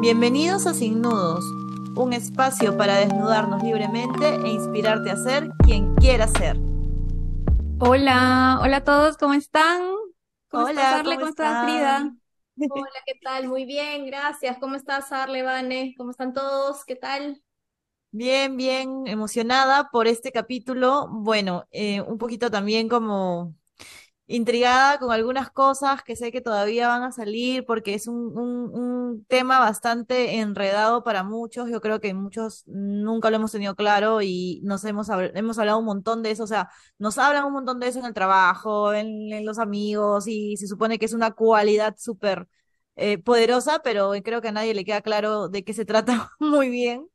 Bienvenidos a Sin Nudos, un espacio para desnudarnos libremente e inspirarte a ser quien quieras ser. Hola, hola a todos, ¿cómo están? ¿Cómo estás, Hola, Arle? ¿cómo ¿Cómo estás, Frida? están? Hola, ¿qué tal? Muy bien, gracias. ¿Cómo estás, Arle, Vane? ¿Cómo están todos? ¿Qué tal? Bien, bien, emocionada por este capítulo. Bueno, un poquito también como intrigada con algunas cosas que sé que todavía van a salir porque es un tema bastante enredado para muchos. Yo creo que muchos nunca lo hemos tenido claro y hemos hablado un montón de eso. O sea, nos hablan un montón de eso en el trabajo, en los amigos y se supone que es una cualidad súper poderosa, pero creo que a nadie le queda claro de qué se trata muy bien.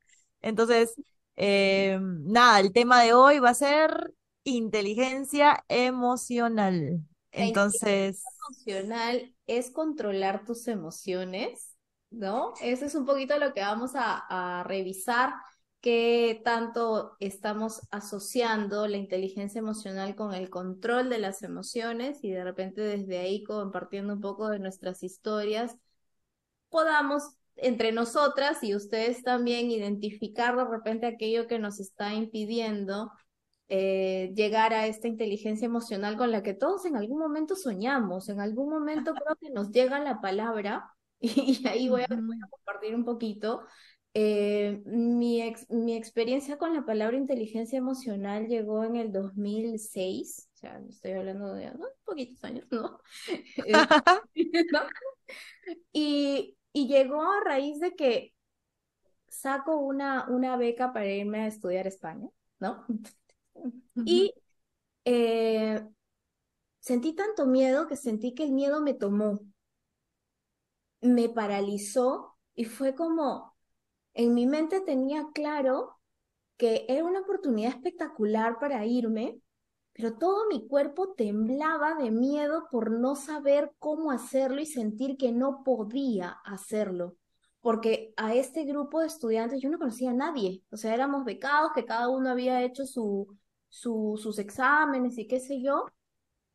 Entonces, nada, el tema de hoy va a ser inteligencia emocional. La inteligencia Entonces, emocional es controlar tus emociones, ¿no? Eso es un poquito lo que vamos a revisar, qué tanto estamos asociando la inteligencia emocional con el control de las emociones y de repente desde ahí compartiendo un poco de nuestras historias podamos entre nosotras y ustedes también identificar de repente aquello que nos está impidiendo llegar a esta inteligencia emocional con la que todos en algún momento soñamos, en algún momento creo que nos llega la palabra y ahí voy ujú, a compartir un poquito. Mi experiencia con la palabra inteligencia emocional llegó en el 2006, o sea, estoy hablando de ¿no? Poquitos años, ¿no? Eh, ¿no? Y llegó a raíz de que saco una beca para irme a estudiar a España, ¿no? ujú. Y eh, sentí tanto miedo que sentí que el miedo me tomó, me paralizó y fue como, en mi mente tenía claro que era una oportunidad espectacular para irme, pero todo mi cuerpo temblaba de miedo por no saber cómo hacerlo y sentir que no podía hacerlo. Porque a este grupo de estudiantes yo no conocía a nadie, o sea, éramos becados, que cada uno había hecho sus exámenes y qué sé yo,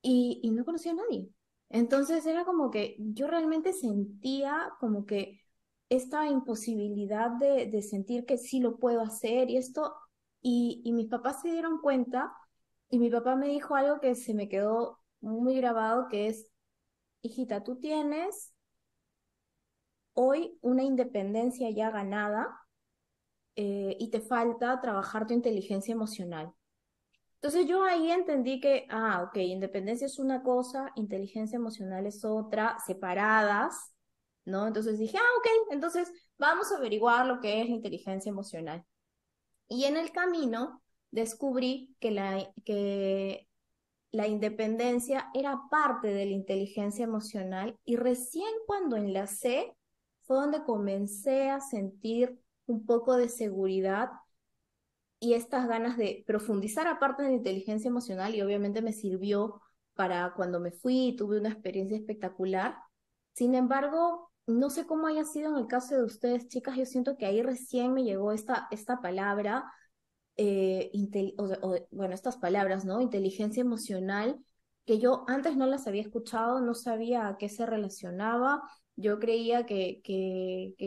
y no conocía a nadie. Entonces era como que yo realmente sentía como que esta imposibilidad de sentir que sí lo puedo hacer y esto, y mis papás se dieron cuenta y mi papá me dijo algo que se me quedó muy grabado, que es, hijita, tú tienes hoy una independencia ya ganada y te falta trabajar tu inteligencia emocional. Entonces yo ahí entendí que, ok, independencia es una cosa, inteligencia emocional es otra, separadas, ¿no? Entonces dije, ok, entonces vamos a averiguar lo que es la inteligencia emocional. Y en el camino descubrí que la independencia era parte de la inteligencia emocional y recién cuando enlacé fue donde comencé a sentir un poco de seguridad y estas ganas de profundizar aparte de la inteligencia emocional y obviamente me sirvió para cuando me fui y tuve una experiencia espectacular. Sin embargo, no sé cómo haya sido en el caso de ustedes, chicas, yo siento que ahí recién me llegó esta palabra, bueno, estas palabras, ¿no? Inteligencia emocional, que yo antes no las había escuchado, no sabía a qué se relacionaba. Yo creía que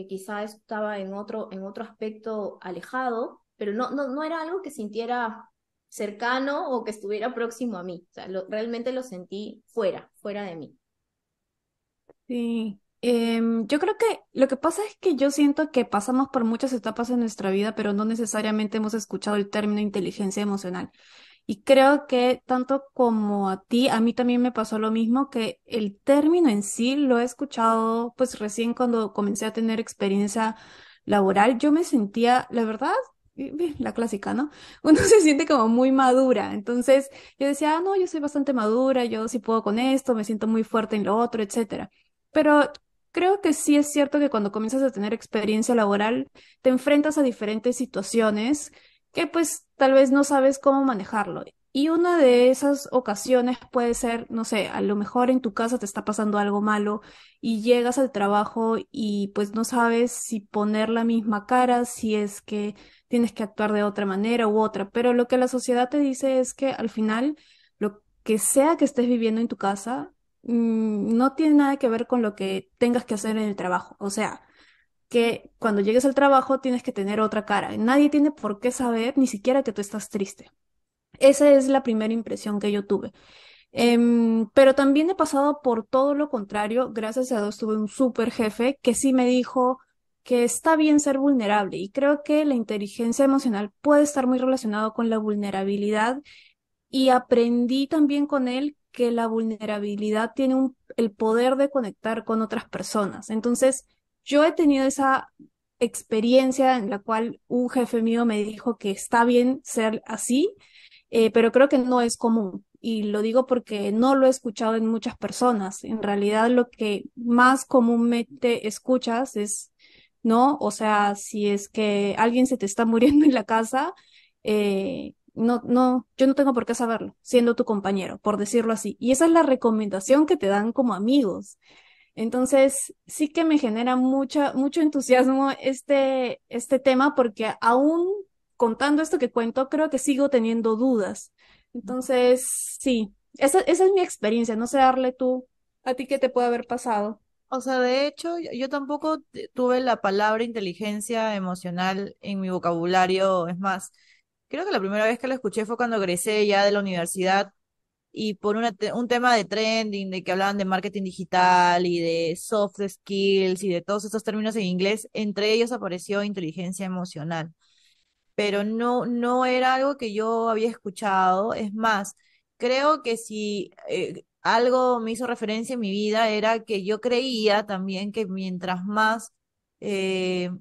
quizá estaba en otro aspecto alejado, pero no era algo que sintiera cercano o que estuviera próximo a mí. O sea, realmente lo sentí fuera de mí. Sí, yo creo que lo que pasa es que yo siento que pasamos por muchas etapas en nuestra vida, pero no necesariamente hemos escuchado el término inteligencia emocional. Y creo que tanto como a ti, a mí también me pasó lo mismo, que el término en sí lo he escuchado pues recién cuando comencé a tener experiencia laboral. Yo me sentía, la verdad, la clásica, ¿no? Uno se siente como muy madura. Entonces yo decía, no, yo soy bastante madura, yo sí puedo con esto, me siento muy fuerte en lo otro, etcétera. Pero creo que sí es cierto que cuando comienzas a tener experiencia laboral, te enfrentas a diferentes situaciones que pues tal vez no sabes cómo manejarlo. Y una de esas ocasiones puede ser, no sé, a lo mejor en tu casa te está pasando algo malo y llegas al trabajo y pues no sabes si poner la misma cara, si es que tienes que actuar de otra manera u otra. Pero lo que la sociedad te dice es que al final, lo que sea que estés viviendo en tu casa, no tiene nada que ver con lo que tengas que hacer en el trabajo. O sea, que cuando llegues al trabajo tienes que tener otra cara. Nadie tiene por qué saber ni siquiera que tú estás triste. Esa es la primera impresión que yo tuve. Pero también he pasado por todo lo contrario. Gracias a Dios tuve un súper jefe que sí me dijo que está bien ser vulnerable y creo que la inteligencia emocional puede estar muy relacionado con la vulnerabilidad y aprendí también con él que la vulnerabilidad tiene el poder de conectar con otras personas. Entonces, yo he tenido esa experiencia en la cual un jefe mío me dijo que está bien ser así, pero creo que no es común. Y lo digo porque no lo he escuchado en muchas personas. En realidad, lo que más comúnmente escuchas es, ¿no? O sea, si es que alguien se te está muriendo en la casa, yo no tengo por qué saberlo, siendo tu compañero, por decirlo así. Y esa es la recomendación que te dan como amigos. Entonces, sí que me genera mucho entusiasmo este tema porque aún contando esto que cuento, creo que sigo teniendo dudas. Entonces, sí, esa es mi experiencia. No sé, darle tú, a ti qué te puede haber pasado. O sea, de hecho, yo tampoco tuve la palabra inteligencia emocional en mi vocabulario. Es más, creo que la primera vez que la escuché fue cuando egresé ya de la universidad y por un tema de trending, de que hablaban de marketing digital y de soft skills y de todos estos términos en inglés, entre ellos apareció inteligencia emocional, pero no era algo que yo había escuchado. Es más, creo que si algo me hizo referencia en mi vida era que yo creía también que mientras más eh,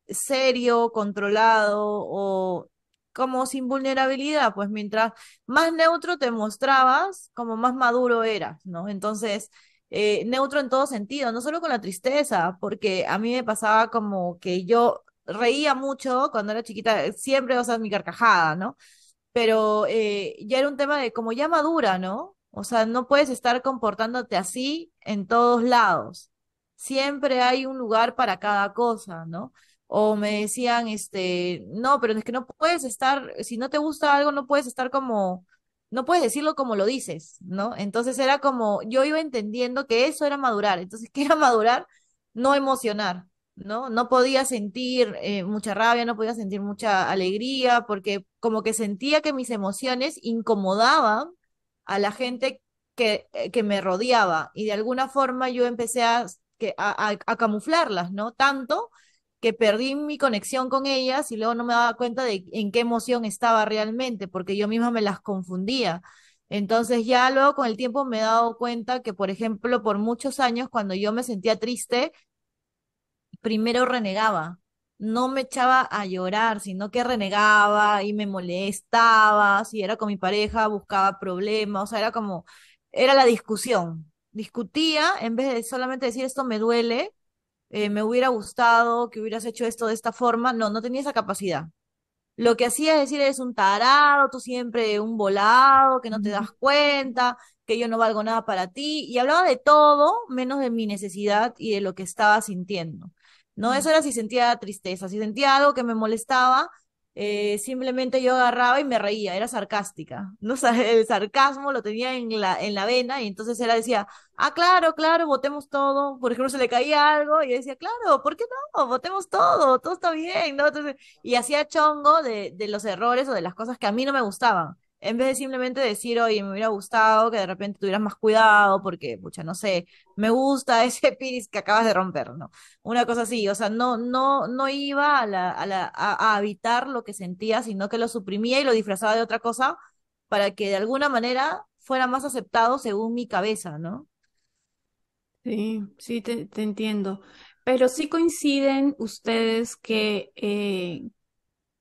serio, controlado o como sin vulnerabilidad, pues mientras más neutro te mostrabas, como más maduro eras, ¿no? Entonces, neutro en todo sentido, no solo con la tristeza, porque a mí me pasaba como que yo reía mucho cuando era chiquita, siempre, o sea, mi carcajada, ¿no? Pero ya era un tema de como ya madura, ¿no? O sea, no puedes estar comportándote así en todos lados. Siempre hay un lugar para cada cosa, ¿no? O me decían, no, pero es que no puedes estar, si no te gusta algo, no puedes estar como, no puedes decirlo como lo dices, ¿no? Entonces era como, yo iba entendiendo que eso era madurar. Entonces, ¿qué era madurar? No emocionar. ¿No? No podía sentir mucha rabia, no podía sentir mucha alegría, porque como que sentía que mis emociones incomodaban a la gente que me rodeaba y de alguna forma yo empecé a camuflarlas, ¿no? Tanto que perdí mi conexión con ellas y luego no me daba cuenta de en qué emoción estaba realmente, porque yo misma me las confundía. Entonces ya luego con el tiempo me he dado cuenta que, por ejemplo, por muchos años cuando yo me sentía triste, primero renegaba, no me echaba a llorar, sino que renegaba y me molestaba, si era con mi pareja, buscaba problemas, o sea, era como, era la discusión. Discutía en vez de solamente decir esto me duele, me hubiera gustado que hubieras hecho esto de esta forma, no tenía esa capacidad. Lo que hacía es decir, eres un tarado, tú siempre un volado, que no te das cuenta, que yo no valgo nada para ti, y hablaba de todo menos de mi necesidad y de lo que estaba sintiendo. No, eso era si sentía tristeza, si sentía algo que me molestaba, simplemente yo agarraba y me reía, era sarcástica. No, el sarcasmo lo tenía en la vena, y entonces él decía, ah, claro, claro, votemos todo. Por ejemplo, se le caía algo, y yo decía, claro, ¿por qué no? Votemos todo está bien, ¿no? Entonces, y hacía chongo de los errores o de las cosas que a mí no me gustaban. En vez de simplemente decir, oye, me hubiera gustado que de repente tuvieras más cuidado porque, pucha, no sé, me gusta ese piris que acabas de romper, ¿no? Una cosa así, o sea, no iba a evitar lo que sentía, sino que lo suprimía y lo disfrazaba de otra cosa para que de alguna manera fuera más aceptado según mi cabeza, ¿no? Sí, sí, te entiendo. Pero sí coinciden ustedes que,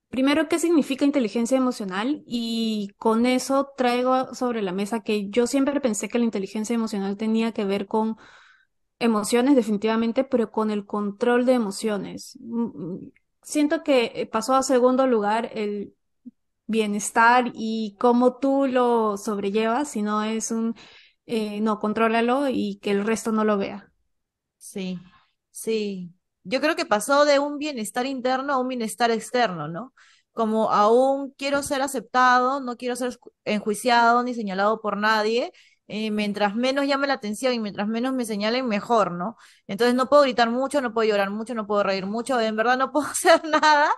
primero, ¿qué significa inteligencia emocional? Y con eso traigo sobre la mesa que yo siempre pensé que la inteligencia emocional tenía que ver con emociones, definitivamente, pero con el control de emociones. Siento que pasó a segundo lugar el bienestar y cómo tú lo sobrellevas, si no es no, contrólalo y que el resto no lo vea. Sí, sí. Yo creo que pasó de un bienestar interno a un bienestar externo, ¿no? Como aún quiero ser aceptado, no quiero ser enjuiciado ni señalado por nadie, mientras menos llame la atención y mientras menos me señalen, mejor, ¿no? Entonces no puedo gritar mucho, no puedo llorar mucho, no puedo reír mucho, en verdad no puedo hacer nada,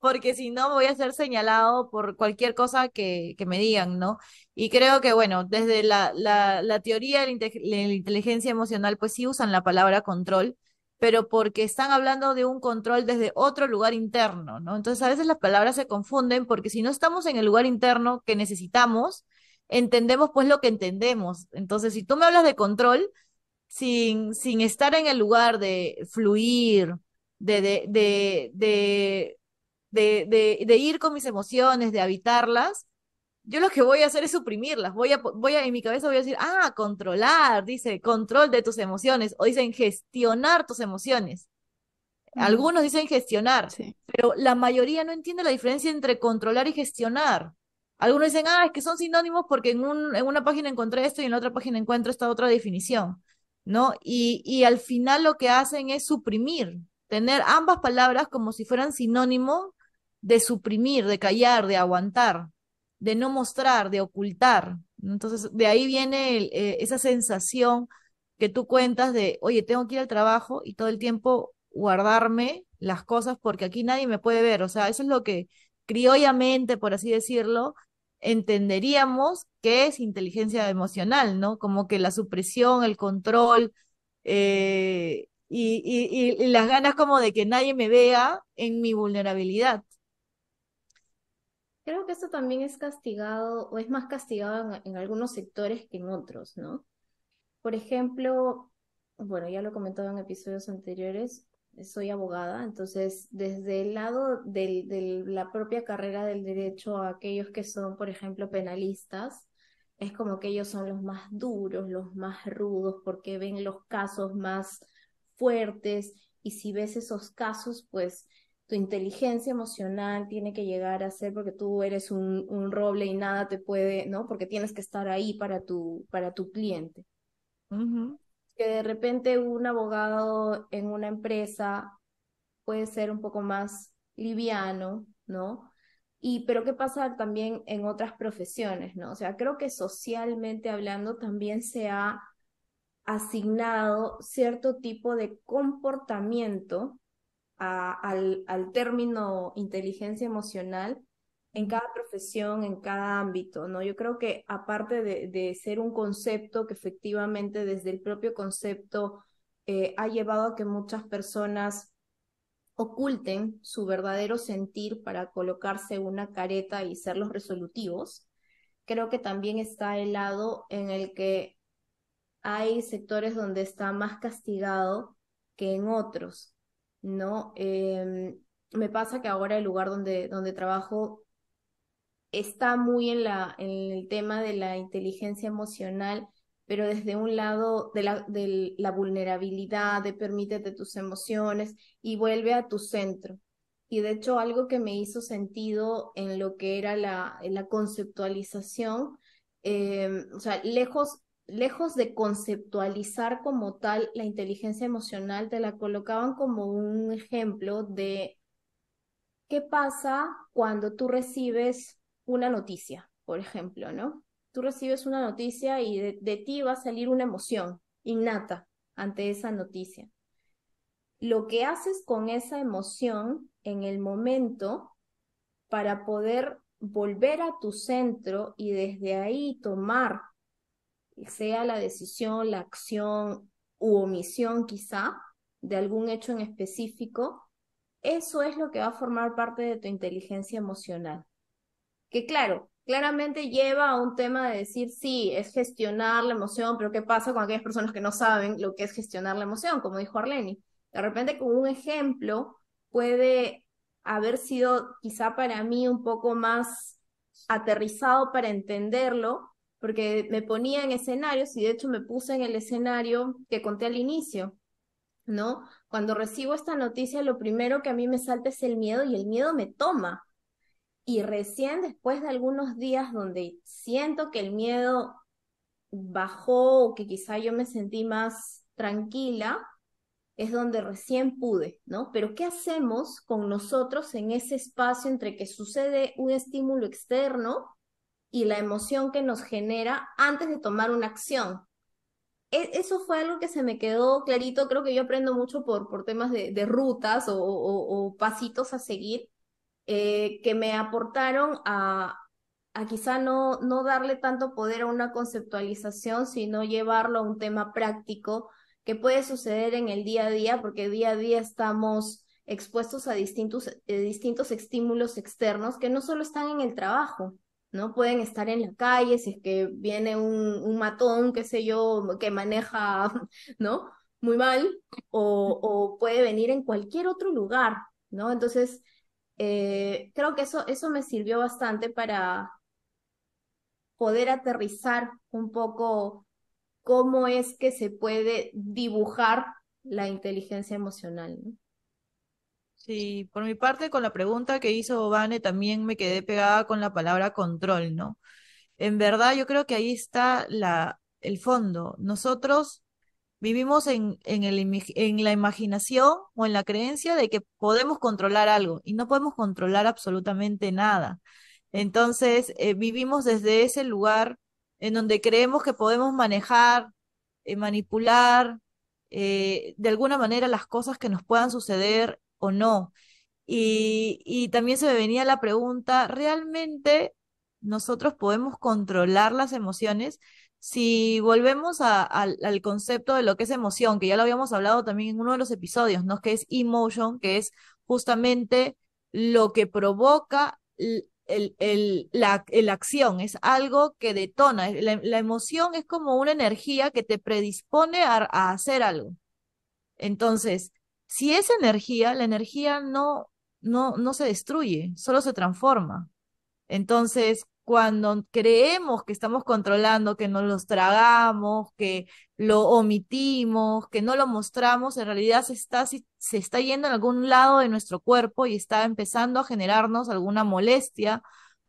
porque si no voy a ser señalado por cualquier cosa que me digan, ¿no? Y creo que, bueno, desde la teoría de la inteligencia emocional, pues sí usan la palabra control, pero porque están hablando de un control desde otro lugar interno, ¿no? Entonces a veces las palabras se confunden porque si no estamos en el lugar interno que necesitamos, entendemos pues lo que entendemos. Entonces, si tú me hablas de control, sin estar en el lugar de fluir, de, de, de, de, de ir con mis emociones, de habitarlas, yo lo que voy a hacer es suprimirlas. En mi cabeza voy a decir, controlar, dice, control de tus emociones, o dicen gestionar tus emociones. Mm, Algunos dicen gestionar, sí. pero la mayoría no entiende la diferencia entre controlar y gestionar. Algunos dicen, es que son sinónimos porque en una página encontré esto y en la otra página encuentro esta otra definición, ¿no? Y al final lo que hacen es suprimir, tener ambas palabras como si fueran sinónimo de suprimir, de callar, de aguantar, de no mostrar, de ocultar. Entonces, de ahí viene esa sensación que tú cuentas de, oye, tengo que ir al trabajo y todo el tiempo guardarme las cosas porque aquí nadie me puede ver. O sea, eso es lo que criollamente, por así decirlo, entenderíamos que es inteligencia emocional, ¿no? Como que la supresión, el control y las ganas como de que nadie me vea en mi vulnerabilidad. Creo que esto también es castigado o es más castigado en algunos sectores que en otros, ¿no? Por ejemplo, bueno, ya lo he comentado en episodios anteriores, soy abogada, entonces desde el lado de la propia carrera del derecho a aquellos que son, por ejemplo, penalistas, es como que ellos son los más duros, los más rudos, porque ven los casos más fuertes y si ves esos casos, pues tu inteligencia emocional tiene que llegar a ser porque tú eres un roble y nada te puede, ¿no? Porque tienes que estar ahí para tu cliente Ujú, que de repente un abogado en una empresa puede ser un poco más liviano, ¿no? Pero ¿qué pasa también en otras profesiones, ¿no? O sea, creo que socialmente hablando también se ha asignado cierto tipo de comportamiento al término inteligencia emocional en cada profesión, en cada ámbito, ¿no? Yo creo que aparte de ser un concepto que efectivamente desde el propio concepto ha llevado a que muchas personas oculten su verdadero sentir para colocarse una careta y ser los resolutivos, creo que también está el lado en el que hay sectores donde está más castigado que en otros, ¿no? Me pasa que ahora el lugar donde trabajo está muy en el tema de la inteligencia emocional, pero desde un lado de la vulnerabilidad, de permítete tus emociones y vuelve a tu centro. Y de hecho, algo que me hizo sentido en lo que era la conceptualización, o sea, lejos de conceptualizar como tal la inteligencia emocional, te la colocaban como un ejemplo de ¿qué pasa cuando tú recibes una noticia, por ejemplo, ¿no? Tú recibes una noticia y de ti va a salir una emoción innata ante esa noticia. Lo que haces con esa emoción en el momento para poder volver a tu centro y desde ahí tomar, sea la decisión, la acción u omisión quizá de algún hecho en específico, eso es lo que va a formar parte de tu inteligencia emocional. Que claro, claramente lleva a un tema de decir, sí, es gestionar la emoción, pero ¿qué pasa con aquellas personas que no saben lo que es gestionar la emoción? Como dijo Arleni. De repente con un ejemplo puede haber sido quizá para mí un poco más aterrizado para entenderlo, porque me ponía en escenarios y de hecho me puse en el escenario que conté al inicio, ¿no? Cuando recibo esta noticia, lo primero que a mí me salta es el miedo y el miedo me toma. Y recién después de algunos días donde siento que el miedo bajó o que quizá yo me sentí más tranquila, es donde recién pude, ¿no? Pero ¿qué hacemos con nosotros en ese espacio entre que sucede un estímulo externo y la emoción que nos genera antes de tomar una acción. Eso fue algo que se me quedó clarito. Creo que yo aprendo mucho por temas de rutas o pasitos a seguir, que me aportaron a quizá no darle tanto poder a una conceptualización, sino llevarlo a un tema práctico que puede suceder en el día a día, porque día a día estamos expuestos a distintos estímulos externos que no solo están en el trabajo, ¿no? Pueden estar en la calle, si es que viene un matón, qué sé yo, que maneja, ¿no? Muy mal, o puede venir en cualquier otro lugar, ¿no? Entonces, creo que eso me sirvió bastante para poder aterrizar un poco cómo es que se puede dibujar la inteligencia emocional, ¿no? Sí, por mi parte, con la pregunta que hizo Vane, también me quedé pegada con la palabra control, ¿no? En verdad, yo creo que ahí está el fondo. Nosotros vivimos en la imaginación o en la creencia de que podemos controlar algo y no podemos controlar absolutamente nada. Entonces, vivimos desde ese lugar en donde creemos que podemos manejar, manipular, de alguna manera las cosas que nos puedan suceder o no. Y también se me venía la pregunta, ¿realmente nosotros podemos controlar las emociones? Si volvemos al concepto de lo que es emoción, que ya lo habíamos hablado también en uno de los episodios, ¿no? Que es emotion, que es justamente lo que provoca la acción, es algo que detona. La emoción es como una energía que te predispone a hacer algo. Entonces, si es energía, la energía no se destruye, solo se transforma. Entonces, cuando creemos que estamos controlando, que nos los tragamos, que lo omitimos, que no lo mostramos, en realidad se está yendo en algún lado de nuestro cuerpo y está empezando a generarnos alguna molestia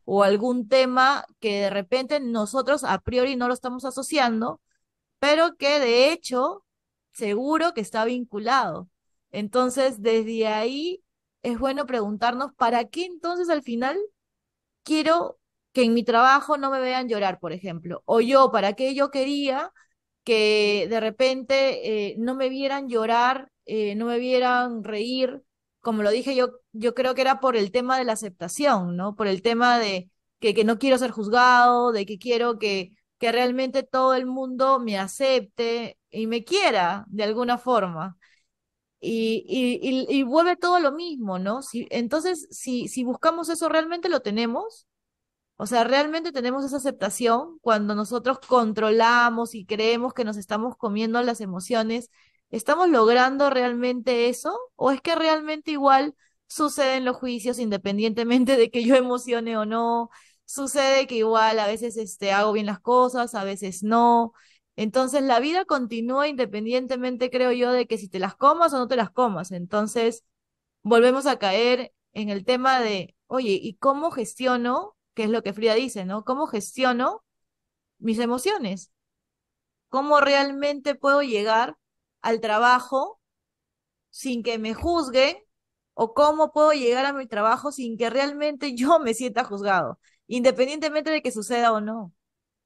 o algún tema que de repente nosotros a priori no lo estamos asociando, pero que de hecho seguro que está vinculado. Entonces, desde ahí es bueno preguntarnos, ¿para qué entonces al final quiero que en mi trabajo no me vean llorar, por ejemplo? O yo, ¿para qué yo quería que de repente no me vieran llorar, no me vieran reír? Como lo dije yo creo que era por el tema de la aceptación, ¿no? Por el tema de que no quiero ser juzgado, de que quiero que realmente todo el mundo me acepte y me quiera de alguna forma. Y vuelve todo lo mismo, ¿no? Entonces, si buscamos eso, ¿realmente lo tenemos? O sea, ¿realmente tenemos esa aceptación cuando nosotros controlamos y creemos que nos estamos comiendo las emociones? ¿Estamos logrando realmente eso? ¿O es que realmente igual suceden los juicios independientemente de que yo emocione o no? Sucede que igual a veces hago bien las cosas, a veces no. Entonces la vida continúa independientemente, creo yo, de que si te las comas o no te las comas. Entonces volvemos a caer en el tema de, oye, ¿y cómo gestiono? Que es lo que Frida dice, ¿no? ¿Cómo gestiono mis emociones? ¿Cómo realmente puedo llegar al trabajo sin que me juzguen? ¿O cómo puedo llegar a mi trabajo sin que realmente yo me sienta juzgado, independientemente de que suceda o no?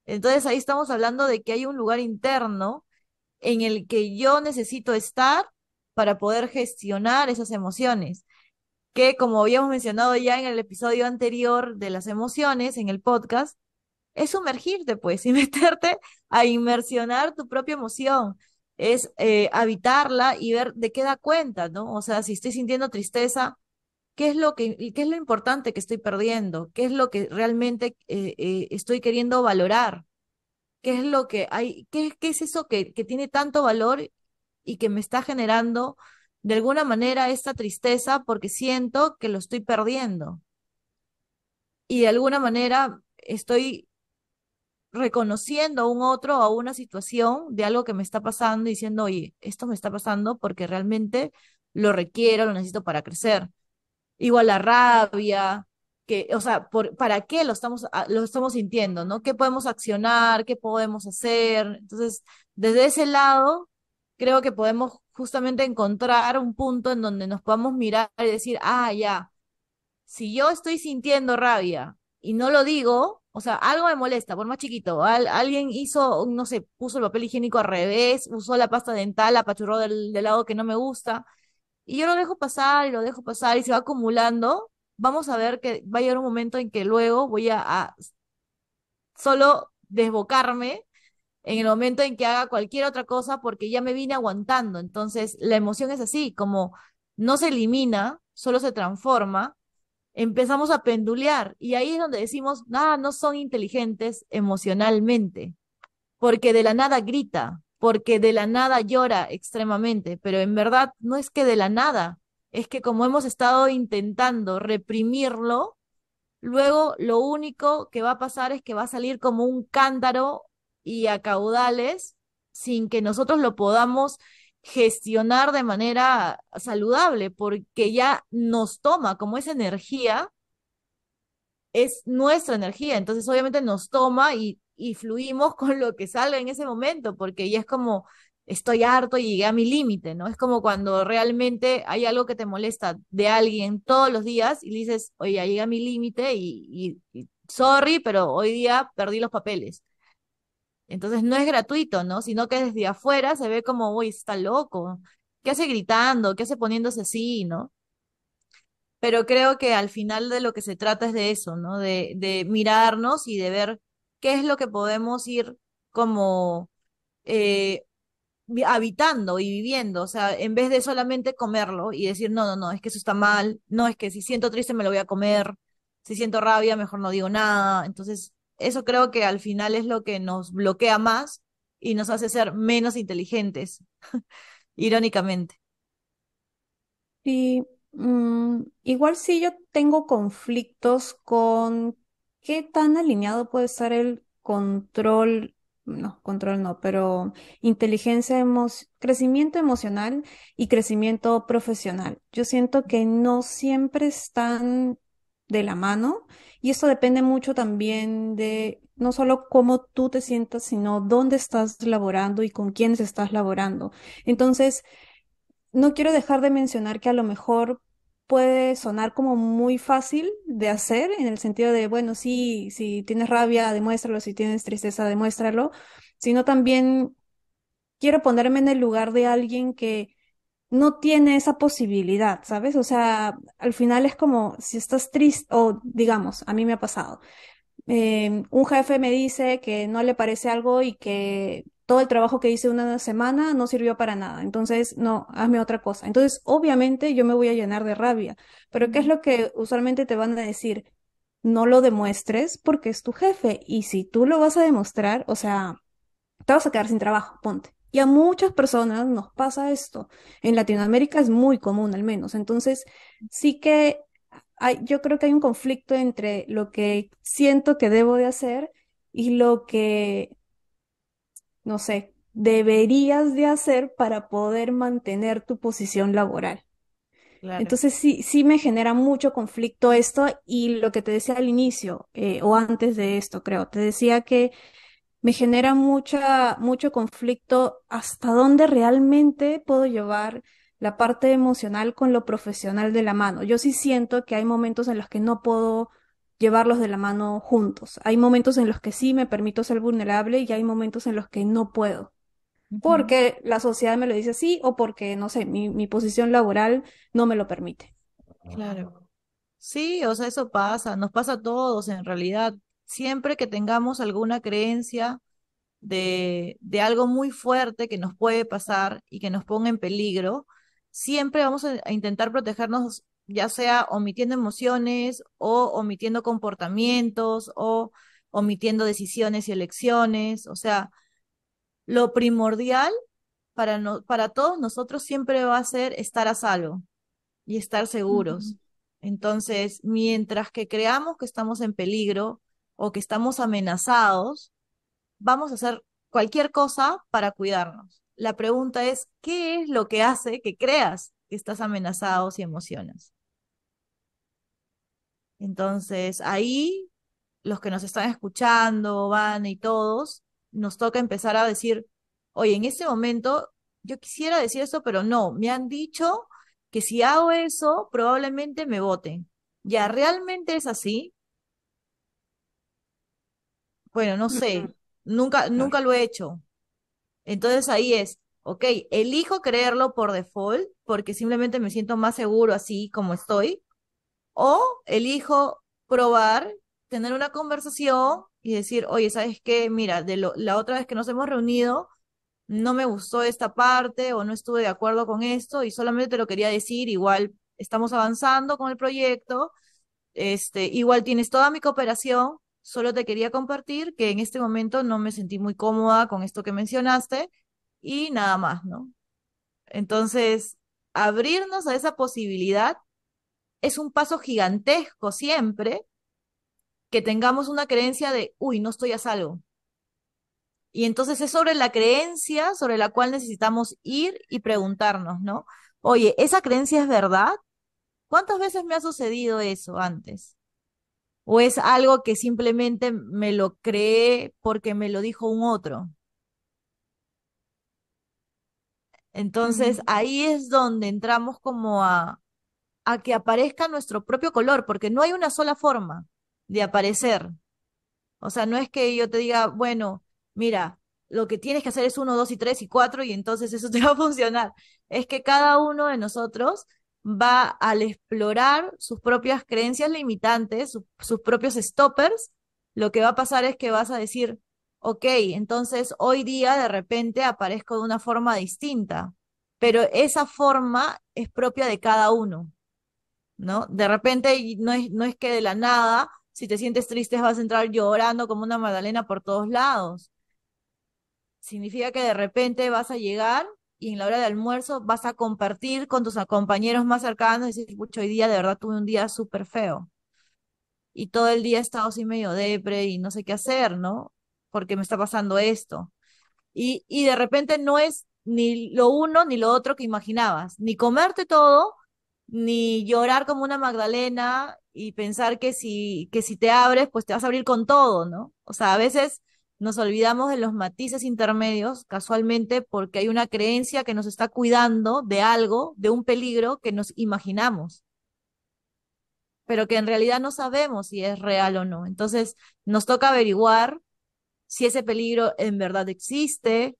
Entonces ahí estamos hablando de que hay un lugar interno en el que yo necesito estar para poder gestionar esas emociones, que como habíamos mencionado ya en el episodio anterior de las emociones, en el podcast, es sumergirte, pues, y meterte a inmersionar tu propia emoción, es habitarla y ver de qué da cuenta, ¿no? O sea, si estoy sintiendo tristeza, qué es lo importante que estoy perdiendo? ¿Qué es lo que realmente estoy queriendo valorar? ¿Qué es lo que hay? ¿Qué es eso que tiene tanto valor y que me está generando de alguna manera esta tristeza porque siento que lo estoy perdiendo? Y de alguna manera estoy reconociendo a un otro o a una situación de algo que me está pasando y diciendo, oye, esto me está pasando porque realmente lo requiero, lo necesito para crecer. Igual la rabia, o sea, ¿para qué lo estamos sintiendo, ¿no? ¿Qué podemos accionar? ¿Qué podemos hacer? Entonces, desde ese lado, creo que podemos justamente encontrar un punto en donde nos podamos mirar y decir, ah, ya, si yo estoy sintiendo rabia y no lo digo, O sea, algo me molesta, por más chiquito. Alguien hizo, no sé, puso el papel higiénico al revés, usó la pasta dental, apachurró del lado que no me gusta. Y yo lo dejo pasar y lo dejo pasar y se va acumulando. Vamos a ver que va a llegar un momento en que luego voy a solo desbocarme en el momento en que haga cualquier otra cosa porque ya me vine aguantando. Entonces, la emoción es así, como no se elimina, solo se transforma, empezamos a pendulear y ahí es donde decimos, nada, no son inteligentes emocionalmente, porque de la nada grita, porque de la nada llora extremadamente, pero en verdad no es que de la nada, es que como hemos estado intentando reprimirlo, luego lo único que va a pasar es que va a salir como un cántaro y a caudales sin que nosotros lo podamos gestionar de manera saludable, porque ya nos toma como esa energía, es nuestra energía, entonces obviamente nos toma y fluimos con lo que salga en ese momento, porque ya es como estoy harto y llegué a mi límite, ¿no? Es como cuando realmente hay algo que te molesta de alguien todos los días y le dices, oye, ya llegué a mi límite y sorry, pero hoy día perdí los papeles. Entonces no es gratuito, ¿no? Sino que desde afuera se ve como, uy, está loco. ¿Qué hace gritando? ¿Qué hace poniéndose así, no? Pero creo que al final de lo que se trata es de eso, ¿no? De mirarnos y de ver qué es lo que podemos ir como eh, habitando y viviendo. O sea, en vez de solamente comerlo y decir, no, no, no, es que eso está mal, no, es que si siento triste me lo voy a comer, si siento rabia mejor no digo nada. Entonces, eso creo que al final es lo que nos bloquea más y nos hace ser menos inteligentes, irónicamente. Y igual sí yo tengo conflictos con qué tan alineado puede estar el control, no, control no, pero crecimiento emocional y crecimiento profesional. Yo siento que no siempre están de la mano y esto depende mucho también de no solo cómo tú te sientas, sino dónde estás laborando y con quiénes estás laborando. Entonces, no quiero dejar de mencionar que a lo mejor puede sonar como muy fácil de hacer, en el sentido de, bueno, sí, si tienes rabia, demuéstralo, si tienes tristeza, demuéstralo, sino también quiero ponerme en el lugar de alguien que no tiene esa posibilidad, ¿sabes? O sea, al final es como si estás triste, o digamos, a mí me ha pasado un jefe me dice que no le parece algo y que todo el trabajo que hice una semana no sirvió para nada. Entonces, no, hazme otra cosa. Entonces, obviamente yo me voy a llenar de rabia. Pero ¿qué es lo que usualmente te van a decir? No lo demuestres porque es tu jefe. Y si tú lo vas a demostrar, o sea, te vas a quedar sin trabajo, ponte. Y a muchas personas nos pasa esto. En Latinoamérica es muy común, al menos. Entonces, sí que yo creo que hay un conflicto entre lo que siento que debo de hacer y lo que, no sé, deberías de hacer para poder mantener tu posición laboral. Claro. Entonces sí me genera mucho conflicto esto y lo que te decía al inicio, o antes de esto, creo, te decía que me genera mucho conflicto hasta dónde realmente puedo llevar la parte emocional con lo profesional de la mano. Yo sí siento que hay momentos en los que no puedo llevarlos de la mano juntos. Hay momentos en los que sí me permito ser vulnerable y hay momentos en los que no puedo. Ujú. Porque la sociedad me lo dice así o porque, no sé, mi posición laboral no me lo permite. Claro. Sí, o sea, eso pasa, nos pasa a todos en realidad. Siempre que tengamos alguna creencia de algo muy fuerte que nos puede pasar y que nos ponga en peligro, siempre vamos a intentar protegernos, ya sea omitiendo emociones o omitiendo comportamientos o omitiendo decisiones y elecciones. O sea, lo primordial para, no, para todos nosotros siempre va a ser estar a salvo y estar Ujú. seguros. Entonces, mientras que creamos que estamos en peligro o que estamos amenazados, vamos a hacer cualquier cosa para cuidarnos. La pregunta es, ¿qué es lo que hace que creas que estás amenazado si emocionas? Entonces, ahí los que nos están escuchando, Van y todos, nos toca empezar a decir, oye, en este momento yo quisiera decir eso, pero no, me han dicho que si hago eso, probablemente me voten. ¿Ya realmente es así? bueno, no Ujú, sé, nunca, claro. nunca lo he hecho. Entonces ahí es, ok, elijo creerlo por default porque simplemente me siento más seguro así como estoy, o elijo probar, tener una conversación y decir, oye, ¿sabes qué? Mira, la otra vez que nos hemos reunido, no me gustó esta parte o no estuve de acuerdo con esto y solamente te lo quería decir, igual estamos avanzando con el proyecto, igual tienes toda mi cooperación, solo te quería compartir que en este momento no me sentí muy cómoda con esto que mencionaste y nada más, ¿no? Entonces, abrirnos a esa posibilidad es un paso gigantesco siempre que tengamos una creencia de, uy, no estoy a salvo. Y entonces es sobre la creencia sobre la cual necesitamos ir y preguntarnos, ¿no? Oye, ¿esa creencia es verdad? ¿Cuántas veces me ha sucedido eso antes? ¿O es algo que simplemente me lo creé porque me lo dijo un otro? Entonces Mm. ahí es donde entramos como a que aparezca nuestro propio color, porque no hay una sola forma de aparecer. O sea, no es que yo te diga, bueno, mira, lo que tienes que hacer es uno, dos y tres y cuatro y entonces eso te va a funcionar. Es que cada uno de nosotros va al explorar sus propias creencias limitantes, sus propios stoppers. Lo que va a pasar es que vas a decir, ok, entonces hoy día de repente aparezco de una forma distinta, pero esa forma es propia de cada uno, ¿no? De repente y no es que de la nada, si te sientes triste vas a entrar llorando como una magdalena por todos lados. Significa que de repente vas a llegar y en la hora de almuerzo vas a compartir con tus compañeros más cercanos y decir, pucho, hoy día de verdad tuve un día súper feo y todo el día he estado así medio depre y no sé qué hacer, ¿no? Porque me está pasando esto. Y de repente no es ni lo uno ni lo otro que imaginabas, ni comerte todo, ni llorar como una Magdalena y pensar que si te abres, pues te vas a abrir con todo, ¿no? O sea, a veces nos olvidamos de los matices intermedios casualmente porque hay una creencia que nos está cuidando de algo, de un peligro que nos imaginamos, pero que en realidad no sabemos si es real o no. Entonces, nos toca averiguar si ese peligro en verdad existe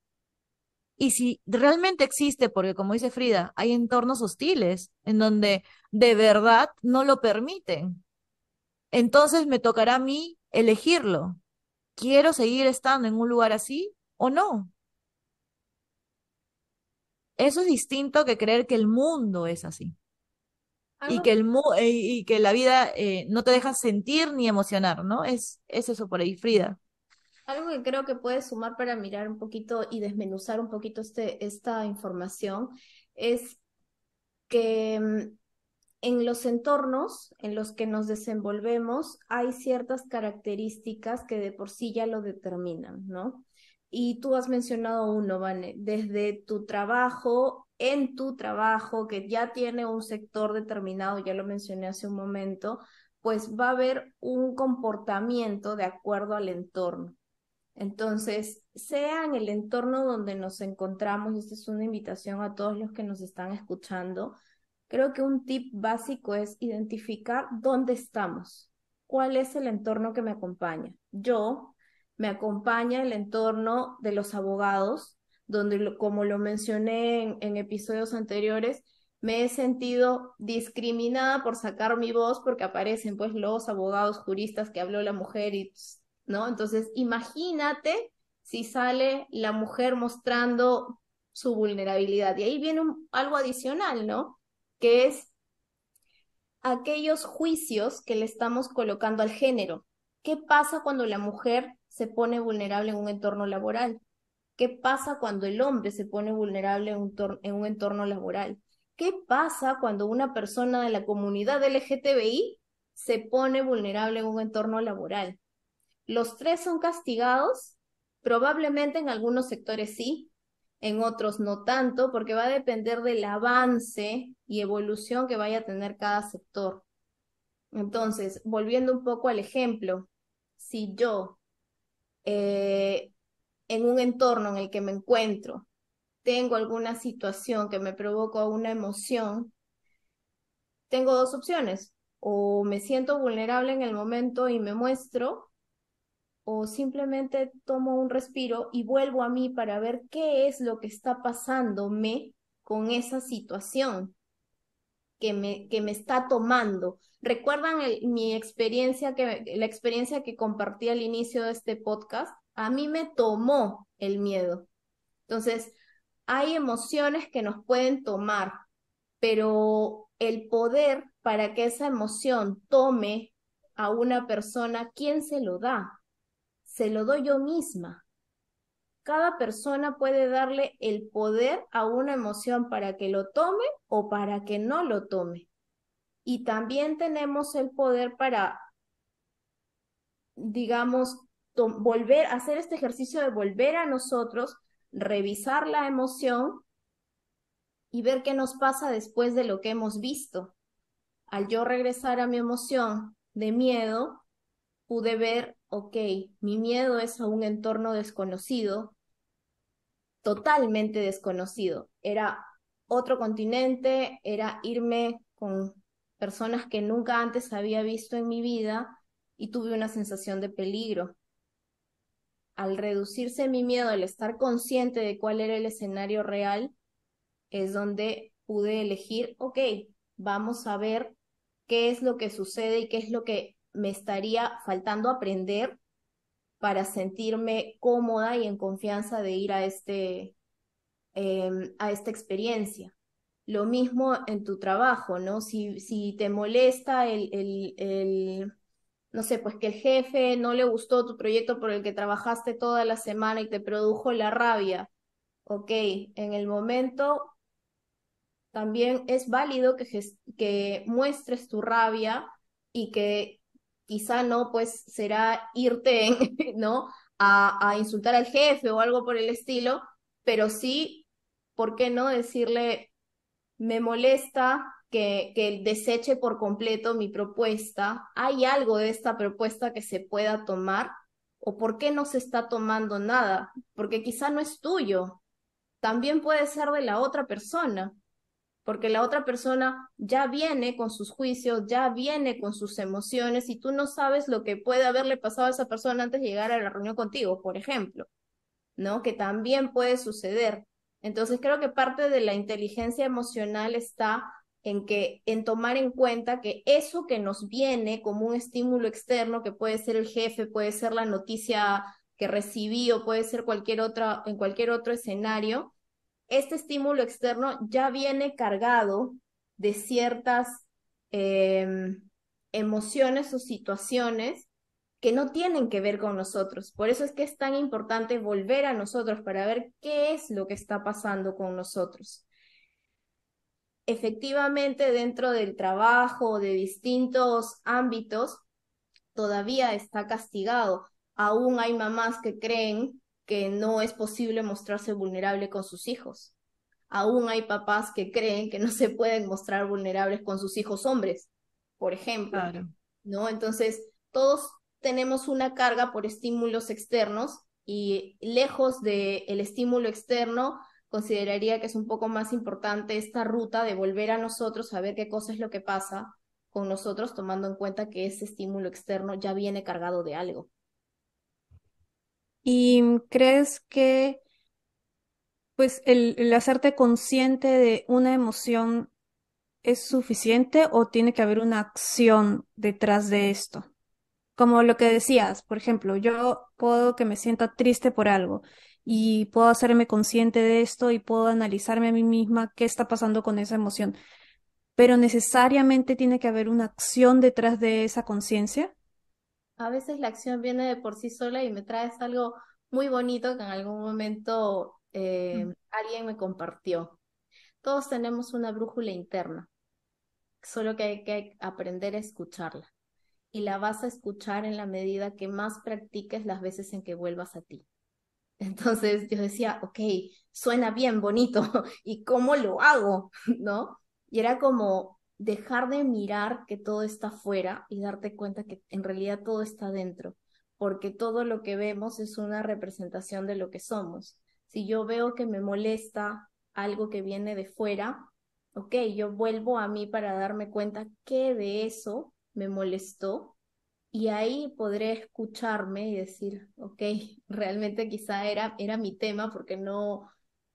y si realmente existe, porque como dice Frida, hay entornos hostiles en donde de verdad no lo permiten. Entonces me tocará a mí elegirlo. ¿Quiero seguir estando en un lugar así o no? Eso es distinto que creer que el mundo es así y Algo, que, y que la vida no te deja sentir ni emocionar, ¿no? Es eso por ahí, Frida. algo que creo que puedes sumar para mirar un poquito y desmenuzar un poquito esta información es que en los entornos en los que nos desenvolvemos hay ciertas características que de por sí ya lo determinan, ¿no? Y tú has mencionado uno, Vane, desde tu trabajo, en tu trabajo, que ya tiene un sector determinado, ya lo mencioné hace un momento, pues va a haber un comportamiento de acuerdo al entorno. Entonces, sea en el entorno donde nos encontramos, y esta es una invitación a todos los que nos están escuchando, creo que un tip básico es identificar dónde estamos, cuál es el entorno que me acompaña. Yo me acompaña el entorno de los abogados, donde, como lo mencioné en episodios anteriores, me he sentido discriminada por sacar mi voz porque aparecen pues los abogados juristas que habló la mujer y ¿no? Entonces, imagínate si sale la mujer mostrando su vulnerabilidad. Y ahí viene algo adicional, ¿no? Que es aquellos juicios que le estamos colocando al género. ¿Qué pasa cuando la mujer se pone vulnerable en un entorno laboral? ¿Qué pasa cuando el hombre se pone vulnerable en un entorno laboral? ¿Qué pasa cuando una persona de la comunidad LGTBI se pone vulnerable en un entorno laboral? Los tres son castigados, probablemente en algunos sectores sí, en otros no tanto, porque va a depender del avance y evolución que vaya a tener cada sector. Entonces, volviendo un poco al ejemplo, si yo eh, en un entorno en el que me encuentro tengo alguna situación que me provoca una emoción, tengo dos opciones. O me siento vulnerable en el momento y me muestro, o simplemente tomo un respiro y vuelvo a mí para ver qué es lo que está pasándome con esa situación que me está tomando. ¿Recuerdan mi experiencia, la experiencia que compartí al inicio de este podcast? A mí me tomó el miedo. Entonces, hay emociones que nos pueden tomar, pero el poder para que esa emoción tome a una persona, ¿quién se lo da? Se lo doy yo misma. Cada persona puede darle el poder a una emoción para que lo tome o para que no lo tome. Y también tenemos el poder para, digamos, volver a hacer este ejercicio de volver a nosotros, revisar la emoción y ver qué nos pasa después de lo que hemos visto. Al yo regresar a mi emoción de miedo, pude ver, ok, mi miedo es a un entorno desconocido, totalmente desconocido. Era otro continente, era irme con personas que nunca antes había visto en mi vida y tuve una sensación de peligro. Al reducirse mi miedo, al estar consciente de cuál era el escenario real, es donde pude elegir, ok, vamos a ver qué es lo que sucede y qué es lo que me estaría faltando aprender para sentirme cómoda y en confianza de ir a esta experiencia. Lo mismo en tu trabajo, ¿no? Si te molesta no sé, pues que el jefe no le gustó tu proyecto por el que trabajaste toda la semana y te produjo la rabia, ok, en el momento también es válido que muestres tu rabia y que quizá no, pues será irte, ¿no? A insultar al jefe o algo por el estilo, pero sí, ¿por qué no decirle, me molesta que deseche por completo mi propuesta? ¿Hay algo de esta propuesta que se pueda tomar? ¿O por qué no se está tomando nada? Porque quizá no es tuyo, también puede ser de la otra persona, porque la otra persona ya viene con sus juicios, ya viene con sus emociones y tú no sabes lo que puede haberle pasado a esa persona antes de llegar a la reunión contigo, por ejemplo, ¿no? Que también puede suceder. Entonces creo que parte de la inteligencia emocional está en tomar en cuenta que eso que nos viene como un estímulo externo, que puede ser el jefe, puede ser la noticia que recibí o puede ser en cualquier otro escenario, este estímulo externo ya viene cargado de ciertas eh, emociones o situaciones que no tienen que ver con nosotros. Por eso es que es tan importante volver a nosotros para ver qué es lo que está pasando con nosotros. Efectivamente, dentro del trabajo, de distintos ámbitos, todavía está castigado. Aún hay mamás que creen que no es posible mostrarse vulnerable con sus hijos. Aún hay papás que creen que no se pueden mostrar vulnerables con sus hijos hombres, por ejemplo, Claro. ¿no? Entonces, todos tenemos una carga por estímulos externos y lejos del estímulo externo, consideraría que es un poco más importante esta ruta de volver a nosotros a ver qué cosa es lo que pasa con nosotros, tomando en cuenta que ese estímulo externo ya viene cargado de algo. ¿Y crees que pues el hacerte consciente de una emoción es suficiente o tiene que haber una acción detrás de esto? Como lo que decías, por ejemplo, yo puedo que me sienta triste por algo y puedo hacerme consciente de esto y puedo analizarme a mí misma qué está pasando con esa emoción, pero necesariamente tiene que haber una acción detrás de esa conciencia. A veces la acción viene de por sí sola y me traes algo muy bonito que en algún momento alguien me compartió. Todos tenemos una brújula interna, solo que hay que aprender a escucharla. Y la vas a escuchar en la medida que más practiques las veces en que vuelvas a ti. Entonces yo decía, ok, suena bien bonito, ¿y cómo lo hago? ¿No? Y era como dejar de mirar que todo está afuera y darte cuenta que en realidad todo está dentro, porque todo lo que vemos es una representación de lo que somos. Si yo veo que me molesta algo que viene de fuera, ok, yo vuelvo a mí para darme cuenta que de eso me molestó Y ahí podré escucharme y decir, ok, realmente quizá era mi tema porque no,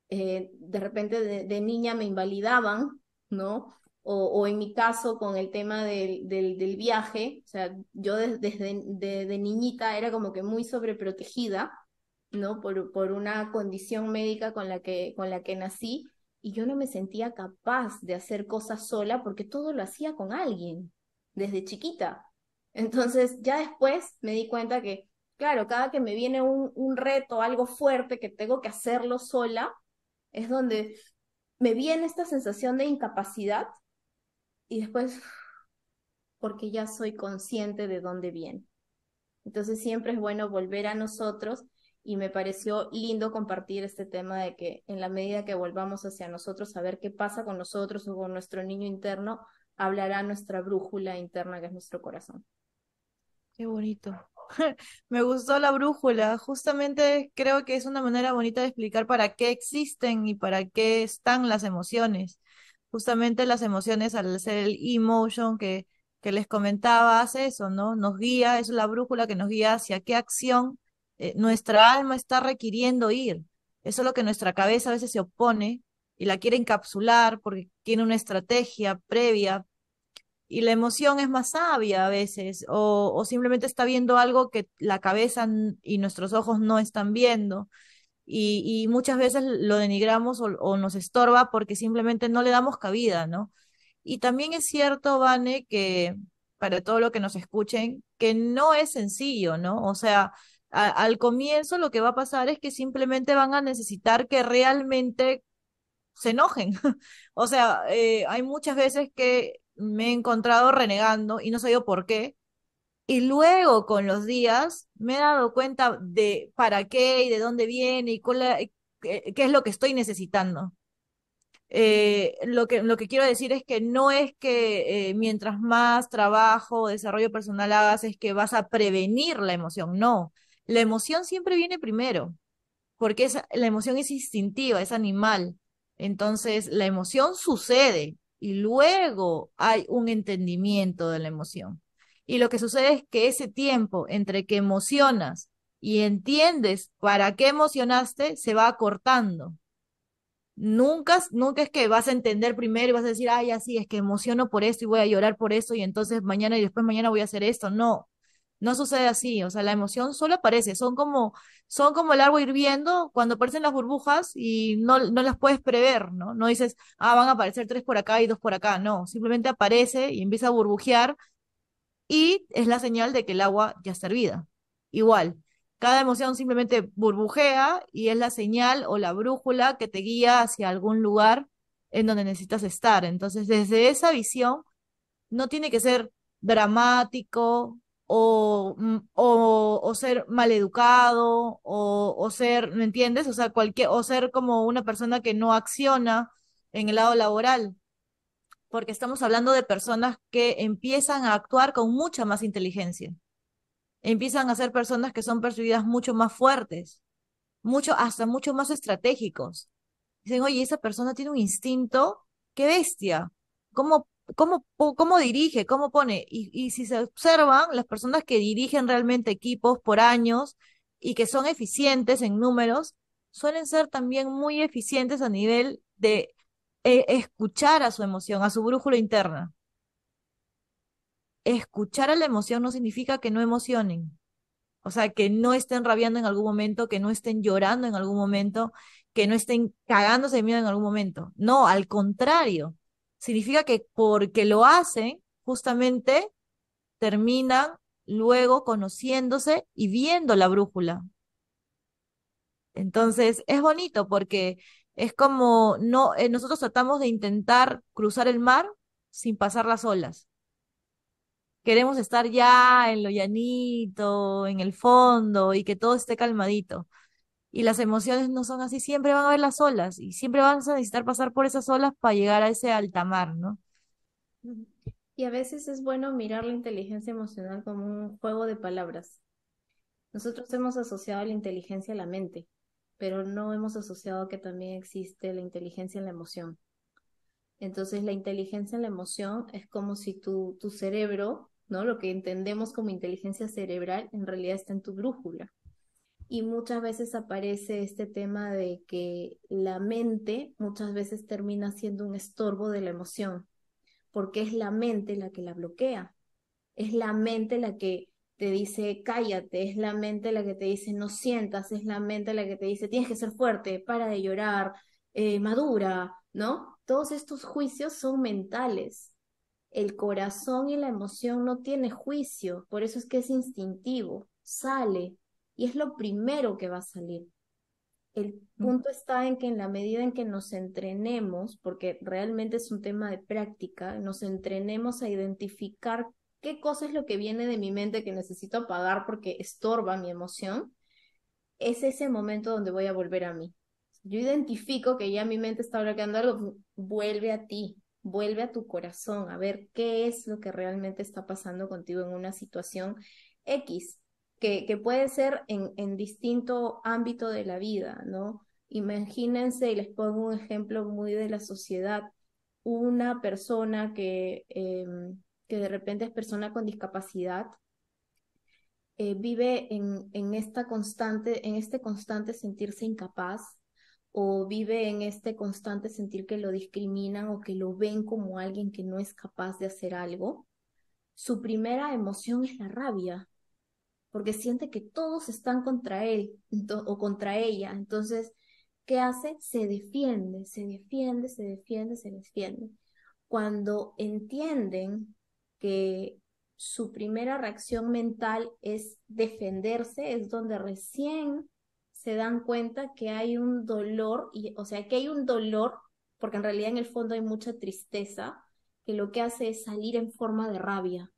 de repente de niña me invalidaban, ¿no? O en mi caso con el tema del viaje, o sea, yo desde de niñita era como que muy sobreprotegida, ¿no? Por una condición médica con la que nací y yo no me sentía capaz de hacer cosas sola porque todo lo hacía con alguien, desde chiquita. Entonces, ya después me di cuenta que, claro, cada que me viene un reto, algo fuerte que tengo que hacerlo sola, es donde me viene esta sensación de incapacidad y después, porque ya soy consciente de dónde viene. Entonces, siempre es bueno volver a nosotros y me pareció lindo compartir este tema de que en la medida que volvamos hacia nosotros a ver qué pasa con nosotros o con nuestro niño interno, hablará nuestra brújula interna que es nuestro corazón. Qué bonito. Me gustó la brújula. Justamente creo que es una manera bonita de explicar para qué existen y para qué están las emociones. Justamente las emociones, al ser el emotion que les comentaba, hace eso, ¿no? Nos guía, es la brújula que nos guía hacia qué acción nuestra alma está requiriendo ir. Eso es lo que nuestra cabeza a veces se opone y la quiere encapsular porque tiene una estrategia previa y la emoción es más sabia a veces, o simplemente está viendo algo que la cabeza y nuestros ojos no están viendo, y muchas veces lo denigramos o nos estorba porque simplemente no le damos cabida, ¿no? Y también es cierto, Vane, que para todo lo que nos escuchen, que no es sencillo, ¿no? O sea, al comienzo lo que va a pasar es que simplemente van a necesitar que realmente se enojen. O sea, hay muchas veces que me he encontrado renegando y no sé yo por qué. Y luego con los días me he dado cuenta de para qué y de dónde viene y qué es lo que estoy necesitando. Lo que quiero decir es que no es que mientras más trabajo o desarrollo personal hagas es que vas a prevenir la emoción. No, la emoción siempre viene primero porque la emoción es instintiva, es animal. Entonces, la emoción sucede y luego hay un entendimiento de la emoción. Y lo que sucede es que ese tiempo entre que emocionas y entiendes para qué emocionaste se va acortando. Nunca es que vas a entender primero y vas a decir, ay, así es que emociono por esto y voy a llorar por esto y entonces mañana y después mañana voy a hacer esto. No, no sucede así. O sea, la emoción solo aparece. Son como el agua hirviendo cuando aparecen las burbujas y no las puedes prever, ¿no? No dices, van a aparecer tres por acá y dos por acá. No, simplemente aparece y empieza a burbujear y es la señal de que el agua ya está hervida. Igual, cada emoción simplemente burbujea y es la señal o la brújula que te guía hacia algún lugar en donde necesitas estar. Entonces, desde esa visión, no tiene que ser dramático o ser maleducado o ser, ¿me entiendes? O sea, o ser como una persona que no acciona en el lado laboral porque estamos hablando de personas que empiezan a actuar con mucha más inteligencia, empiezan a ser personas que son percibidas mucho más fuertes, hasta mucho más estratégicos. Dicen, oye, esa persona tiene un instinto, qué bestia, ¿cómo, cómo dirige, cómo pone? Y si se observan, las personas que dirigen realmente equipos por años y que son eficientes en números, suelen ser también muy eficientes a nivel de escuchar a su emoción, a su brújula interna. Escuchar a la emoción no significa que no emocionen, o sea, que no estén rabiando en algún momento, que no estén llorando en algún momento, que no estén cagándose de miedo en algún momento. No, al contrario, significa que porque lo hacen, justamente terminan luego conociéndose y viendo la brújula. Entonces, es bonito porque es como no, nosotros tratamos de intentar cruzar el mar sin pasar las olas. Queremos estar ya en lo llanito, en el fondo y que todo esté calmadito. Y las emociones no son así, siempre van a haber las olas y siempre vas a necesitar pasar por esas olas para llegar a ese alta mar, ¿no? Ujú. Y a veces es bueno mirar la inteligencia emocional como un juego de palabras. Nosotros hemos asociado la inteligencia a la mente, pero no hemos asociado que también existe la inteligencia en la emoción. Entonces, la inteligencia en la emoción es como si tu cerebro ¿no? Lo que entendemos como inteligencia cerebral en realidad está en tu brújula. Y muchas veces aparece este tema de que la mente muchas veces termina siendo un estorbo de la emoción, porque es la mente la que la bloquea, es la mente la que te dice cállate, es la mente la que te dice no sientas, es la mente la que te dice tienes que ser fuerte, para de llorar, madura, ¿no? Todos estos juicios son mentales. El corazón y la emoción no tiene juicio, por eso es que es instintivo, sale y es lo primero que va a salir. El punto está en que en la medida en que nos entrenemos, porque realmente es un tema de práctica, nos entrenemos a identificar qué cosa es lo que viene de mi mente que necesito apagar porque estorba mi emoción, es ese momento donde voy a volver a mí. Yo identifico que ya mi mente está bloqueando algo, vuelve a ti, vuelve a tu corazón, a ver qué es lo que realmente está pasando contigo en una situación X, que puede ser en distinto ámbito de la vida, ¿no? Imagínense, y les pongo un ejemplo muy de la sociedad, una persona que de repente es persona con discapacidad, vive en este constante sentirse incapaz o vive en este constante sentir que lo discriminan o que lo ven como alguien que no es capaz de hacer algo, su primera emoción es la rabia, porque siente que todos están contra él o contra ella. Entonces, ¿qué hace? Se defiende, se defiende, se defiende, se defiende. Cuando entienden que su primera reacción mental es defenderse, es donde recién se dan cuenta que hay un dolor, o sea, que hay un dolor, porque en realidad en el fondo hay mucha tristeza, que lo que hace es salir en forma de rabia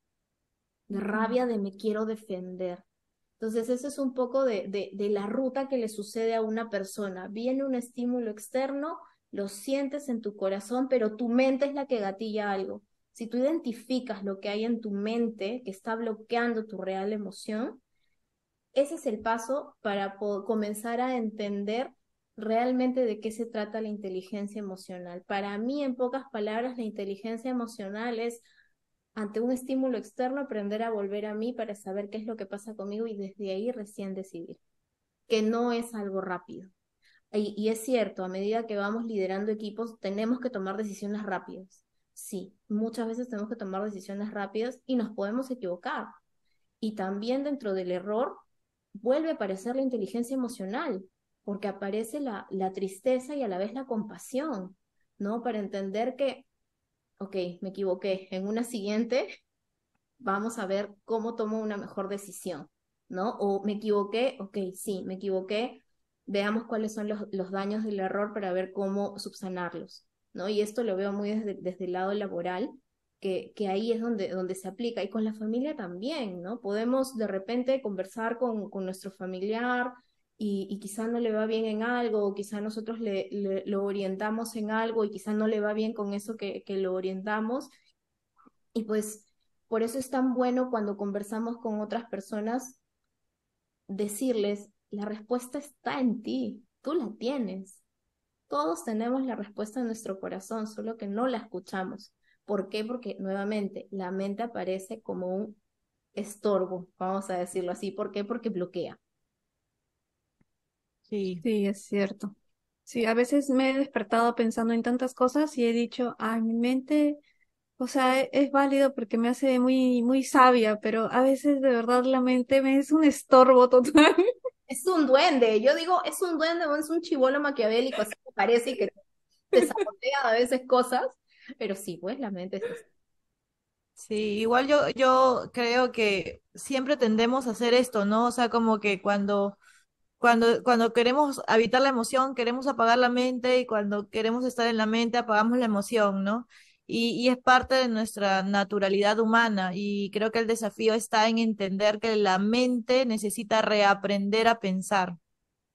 de me quiero defender. Entonces, eso es un poco de la ruta que le sucede a una persona. Viene un estímulo externo, lo sientes en tu corazón, pero tu mente es la que gatilla algo. Si tú identificas lo que hay en tu mente que está bloqueando tu real emoción, ese es el paso para comenzar a entender realmente de qué se trata la inteligencia emocional. Para mí, en pocas palabras, la inteligencia emocional es ante un estímulo externo, aprender a volver a mí para saber qué es lo que pasa conmigo y desde ahí recién decidir, que no es algo rápido. Y es cierto, a medida que vamos liderando equipos, tenemos que tomar decisiones rápidas. Sí, muchas veces tenemos que tomar decisiones rápidas y nos podemos equivocar. Y también dentro del error vuelve a aparecer la inteligencia emocional, porque aparece la tristeza y a la vez la compasión, ¿no? Para entender que, ok, me equivoqué, en una siguiente vamos a ver cómo tomo una mejor decisión, ¿no? O me equivoqué, ok, sí, me equivoqué, veamos cuáles son los daños del error para ver cómo subsanarlos, ¿no? Y esto lo veo muy desde el lado laboral, que ahí es donde se aplica, y con la familia también, ¿no? Podemos de repente conversar con nuestro familiar y quizá no le va bien en algo, o quizá nosotros lo orientamos en algo y quizá no le va bien con eso que lo orientamos, y pues por eso es tan bueno cuando conversamos con otras personas decirles, la respuesta está en ti, tú la tienes. Todos tenemos la respuesta en nuestro corazón, solo que no la escuchamos. ¿Por qué? Porque nuevamente la mente aparece como un estorbo, vamos a decirlo así. ¿Por qué? Porque bloquea. Sí. Sí, es cierto. Sí, a veces me he despertado pensando en tantas cosas y he dicho, ay, mi mente, o sea, es válido porque me hace muy, muy sabia, pero a veces de verdad la mente me es un estorbo total. Es un duende, yo digo, es un duende o es un chibolo maquiavélico, así me parece y que te sabotea a veces cosas, pero sí, pues la mente es así. Sí, igual yo creo que siempre tendemos a hacer esto, ¿no? O sea, como que cuando queremos evitar la emoción, queremos apagar la mente y cuando queremos estar en la mente, apagamos la emoción, ¿no? Y es parte de nuestra naturalidad humana y creo que el desafío está en entender que la mente necesita reaprender a pensar,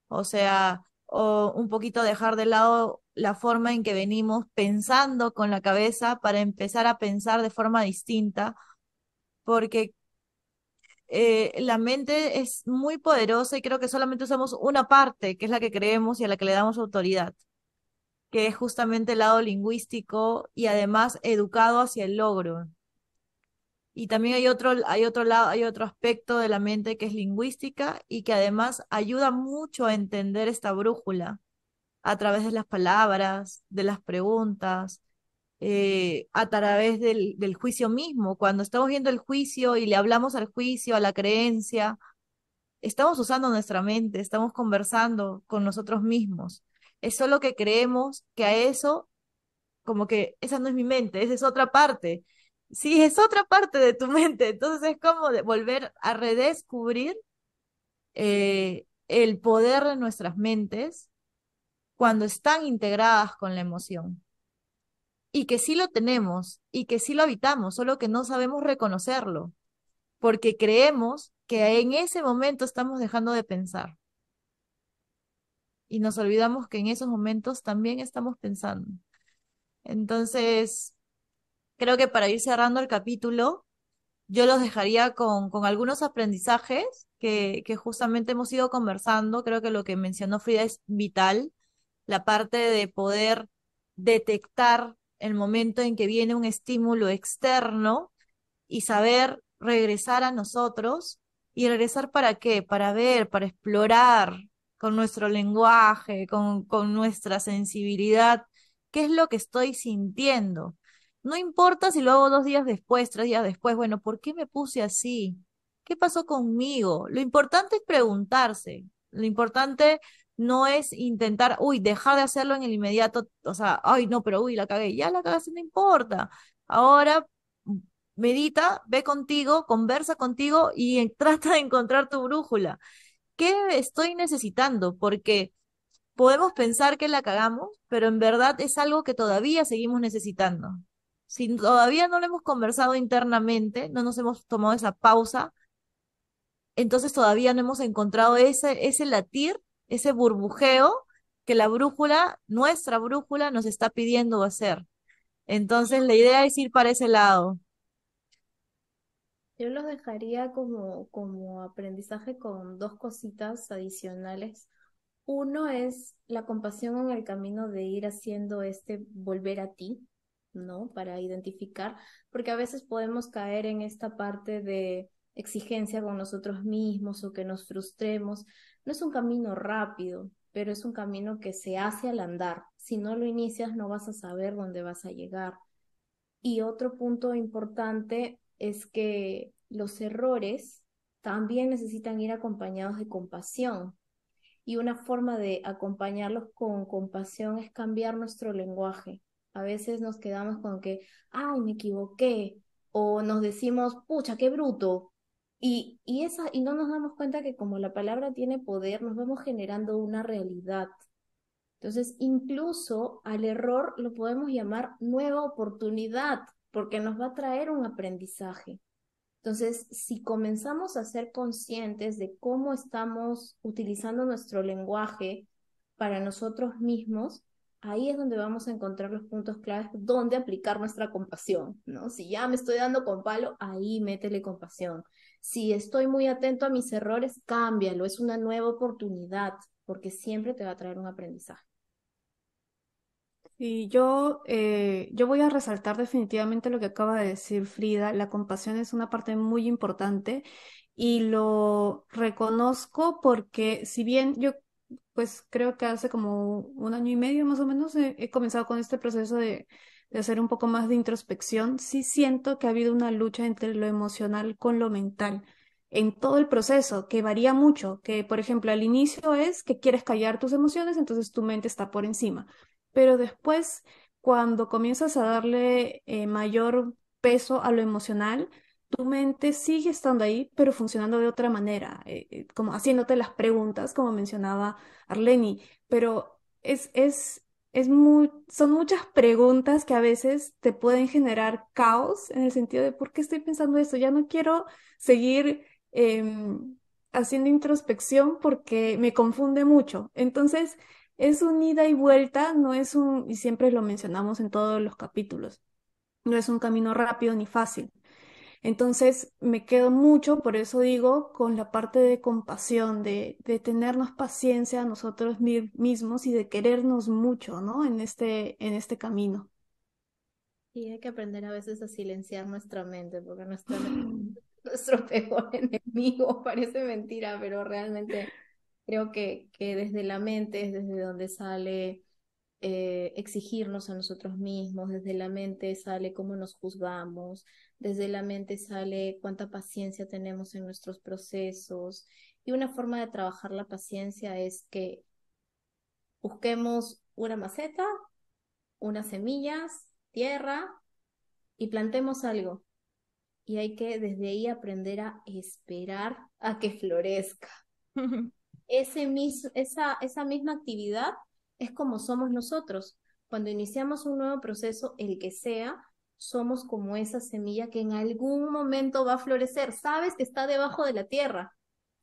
o sea, o un poquito dejar de lado la forma en que venimos pensando con la cabeza para empezar a pensar de forma distinta, porque la mente es muy poderosa y creo que solamente usamos una parte, que es la que creemos y a la que le damos autoridad, que es justamente el lado lingüístico y además educado hacia el logro. Y también hay otro lado, hay otro aspecto de la mente que es lingüística y que además ayuda mucho a entender esta brújula a través de las palabras, de las preguntas, a través del juicio mismo. Cuando estamos viendo el juicio y le hablamos al juicio, a la creencia, estamos usando nuestra mente, estamos conversando con nosotros mismos. Es solo que creemos que a eso, como que esa no es mi mente, esa es otra parte. Sí, es otra parte de tu mente. Entonces es como de volver a redescubrir el poder de nuestras mentes cuando están integradas con la emoción. Y que sí lo tenemos y que sí lo habitamos, solo que no sabemos reconocerlo, porque creemos que en ese momento estamos dejando de pensar y nos olvidamos que en esos momentos también estamos pensando. Entonces, creo que para ir cerrando el capítulo, yo los dejaría con algunos aprendizajes que justamente hemos ido conversando. Creo que lo que mencionó Frida es vital, la parte de poder detectar el momento en que viene un estímulo externo y saber regresar a nosotros. ¿Y regresar para qué? Para ver, para explorar con nuestro lenguaje, con nuestra sensibilidad, qué es lo que estoy sintiendo. No importa si lo hago 2 días después, 3 días después, bueno, ¿por qué me puse así? ¿Qué pasó conmigo? Lo importante es preguntarse. Lo importante no es intentar, uy, dejar de hacerlo en el inmediato, o sea, ay, no, pero uy, la cagué, ya la cagaste, no importa. Ahora medita, ve contigo, conversa contigo y trata de encontrar tu brújula. ¿Qué estoy necesitando? Porque podemos pensar que la cagamos, pero en verdad es algo que todavía seguimos necesitando. Si todavía no lo hemos conversado internamente, no nos hemos tomado esa pausa, entonces todavía no hemos encontrado ese latir, ese burbujeo que la brújula, nuestra brújula, nos está pidiendo hacer. Entonces la idea es ir para ese lado. Yo los dejaría como aprendizaje con dos cositas adicionales. Uno es la compasión en el camino de ir haciendo este volver a ti, ¿no? Para identificar, porque a veces podemos caer en esta parte de exigencia con nosotros mismos o que nos frustremos. No es un camino rápido, pero es un camino que se hace al andar. Si no lo inicias, no vas a saber dónde vas a llegar. Y otro punto importante es que los errores también necesitan ir acompañados de compasión. Y una forma de acompañarlos con compasión es cambiar nuestro lenguaje. A veces nos quedamos con que, ay, me equivoqué, o nos decimos, pucha, qué bruto. Y no nos damos cuenta que como la palabra tiene poder, nos vamos generando una realidad. Entonces, incluso al error lo podemos llamar nueva oportunidad, porque nos va a traer un aprendizaje. Entonces, si comenzamos a ser conscientes de cómo estamos utilizando nuestro lenguaje para nosotros mismos, ahí es donde vamos a encontrar los puntos claves donde aplicar nuestra compasión, ¿no? Si ya me estoy dando con palo, ahí métele compasión. Si estoy muy atento a mis errores, cámbialo, es una nueva oportunidad, porque siempre te va a traer un aprendizaje. Y yo voy a resaltar definitivamente lo que acaba de decir Frida. La compasión es una parte muy importante y lo reconozco porque si bien yo pues creo que hace como 1 año y medio más o menos he comenzado con este proceso de hacer un poco más de introspección, sí siento que ha habido una lucha entre lo emocional con lo mental en todo el proceso, que varía mucho, que por ejemplo al inicio es que quieres callar tus emociones, entonces tu mente está por encima, pero después cuando comienzas a darle mayor peso a lo emocional, tu mente sigue estando ahí, pero funcionando de otra manera, como haciéndote las preguntas, como mencionaba Arleni, pero son muchas preguntas que a veces te pueden generar caos en el sentido de ¿por qué estoy pensando esto? Ya no quiero seguir haciendo introspección porque me confunde mucho. Entonces, es un ida y vuelta, no es y siempre lo mencionamos en todos los capítulos, no es un camino rápido ni fácil. Entonces me quedo mucho, por eso digo, con la parte de compasión, de tenernos paciencia a nosotros mismos y de querernos mucho, ¿no? En este camino. Y hay que aprender a veces a silenciar nuestra mente, porque nuestra mente es nuestro peor enemigo. Parece mentira, pero realmente creo que desde la mente es desde donde sale exigirnos a nosotros mismos, desde la mente sale cómo nos juzgamos, desde la mente sale cuánta paciencia tenemos en nuestros procesos. Y una forma de trabajar la paciencia es que busquemos una maceta, unas semillas, tierra y plantemos algo. Y hay que desde ahí aprender a esperar a que florezca. Esa misma actividad es como somos nosotros. Cuando iniciamos un nuevo proceso, el que sea, somos como esa semilla que en algún momento va a florecer. Sabes que está debajo de la tierra.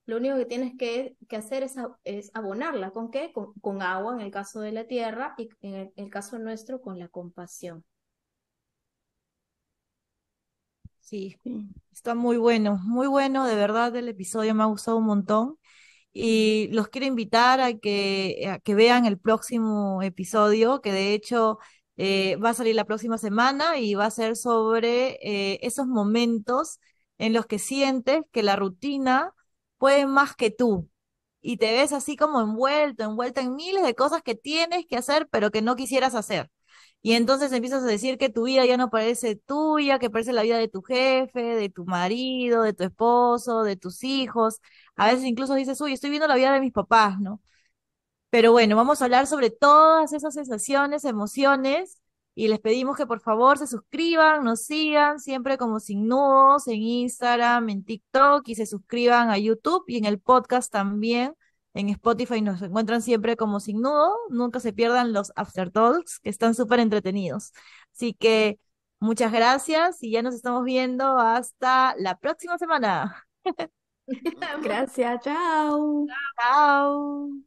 Lo único que tienes que hacer es abonarla. ¿Con qué? Con agua, en el caso de la tierra, y en el caso nuestro, con la compasión. Sí, Sí. está muy bueno, de verdad el episodio me ha gustado un montón y los quiero invitar a que vean el próximo episodio, que de hecho va a salir la próxima semana y va a ser sobre esos momentos en los que sientes que la rutina puede más que tú y te ves así como envuelta en miles de cosas que tienes que hacer pero que no quisieras hacer. Y entonces empiezas a decir que tu vida ya no parece tuya, que parece la vida de tu jefe, de tu marido, de tu esposo, de tus hijos. A veces incluso dices, uy, estoy viendo la vida de mis papás, ¿no? Pero bueno, vamos a hablar sobre todas esas sensaciones, emociones, y les pedimos que por favor se suscriban, nos sigan siempre como Sin Nudos en Instagram, en TikTok, y se suscriban a YouTube y en el podcast también. En Spotify nos encuentran siempre como Sin Nudo. Nunca se pierdan los After Talks, que están súper entretenidos. Así que muchas gracias y ya nos estamos viendo hasta la próxima semana. Gracias, chao. Chao.